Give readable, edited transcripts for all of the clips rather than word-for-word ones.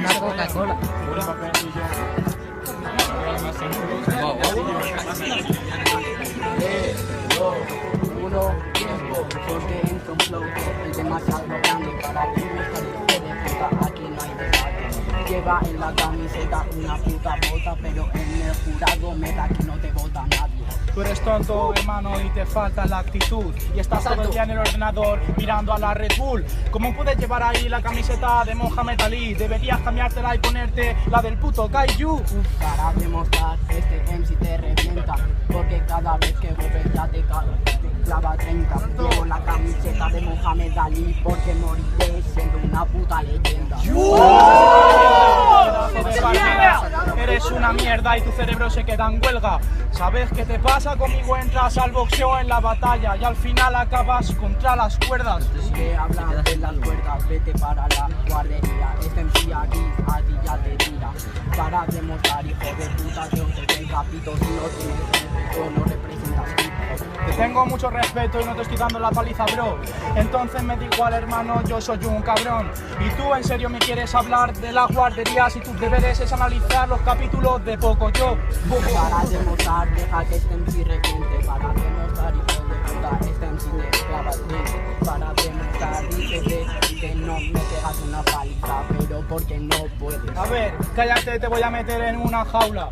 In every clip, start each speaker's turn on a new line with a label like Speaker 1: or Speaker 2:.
Speaker 1: una Coca-Cola.
Speaker 2: Tiempo, porque entra un flow es demasiado grande para que me hijo de puta, aquí no hay debate. Lleva en la camiseta una puta bota, pero en el jurado meta que no te vota nadie.
Speaker 3: Tú eres tonto, hermano, y te falta la actitud. Y estás todo el día en el ordenador mirando a la Red Bull. ¿Cómo puedes llevar ahí la camiseta de Mohamed Ali? Deberías cambiártela y ponerte la del puto Kaiju.
Speaker 2: Para demostrar este MC te revienta, porque cada vez que vuelves ya te clava 30. Llevo la camiseta de Mohamed Ali porque moriré siendo una puta leyenda.
Speaker 3: Eres una mierda y tu cerebro se queda en huelga. ¿Sabes qué te pasa? Conmigo entras al boxeo en la batalla y al final acabas contra las cuerdas.
Speaker 2: Si hablan de las cuerdas, vete para la guardería. Este MC aquí a ti ya te tira. Para demostrar, hijo de puta, que os decapito. Si no tienes respeto, no representas hip hop.
Speaker 3: Te tengo mucho respeto y no te estoy dando la paliza, bro. Entonces me da igual, hermano, yo soy un cabrón. ¿Y tú en serio me quieres hablar de la guardería si tus deberes es analizar los capítulos de Pocoyo?
Speaker 2: Para demostrar, deja que este MC reviente. Para demostrar, hijo de puta, este MC te clava el diente. Para demostrar, dices que no me pegas una paliza, pero porque no puedes.
Speaker 3: A ver, cállate, te voy a meter en una jaula.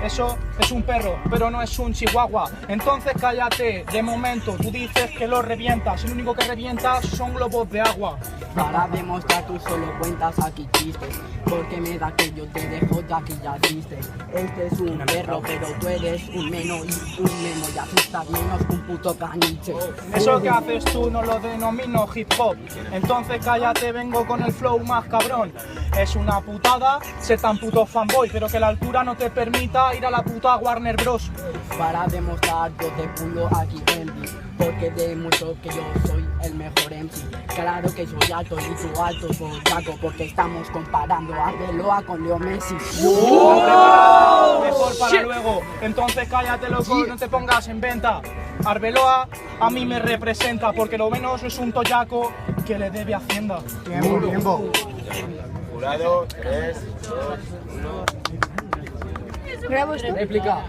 Speaker 3: Eso es un perro, pero no es un chihuahua. Entonces cállate, de momento, tú dices que lo revientas. Y lo único que revientas son globos de agua.
Speaker 2: Para demostrar tú solo cuentas aquí chistes, porque me da que yo te dejo ya que ya viste. Este es un perro, pero tú eres un meno y un meno ya asustas menos que un puto caniche.
Speaker 3: Eso que haces tú no lo denomino hip hop. Entonces cállate, vengo con el flow más cabrón. Es una putada ser tan puto fanboy, pero que la altura no te permita ir a la puta Warner Bros.
Speaker 2: Para demostrar yo te pulo aquí envy, porque demuestro que yo soy el mejor MC. Claro que soy alto y tú alto boyaco, porque estamos comparando a Arbeloa con Leo Messi.
Speaker 3: Mejor para luego. Entonces cállate, loco, no te pongas en venta. Arbeloa a mí me representa, porque lo menos es un toyaco que le debe Hacienda.
Speaker 4: Tiempo.
Speaker 5: Jurado, 3, 2, 1.
Speaker 1: Grabo esto.
Speaker 2: Réplica.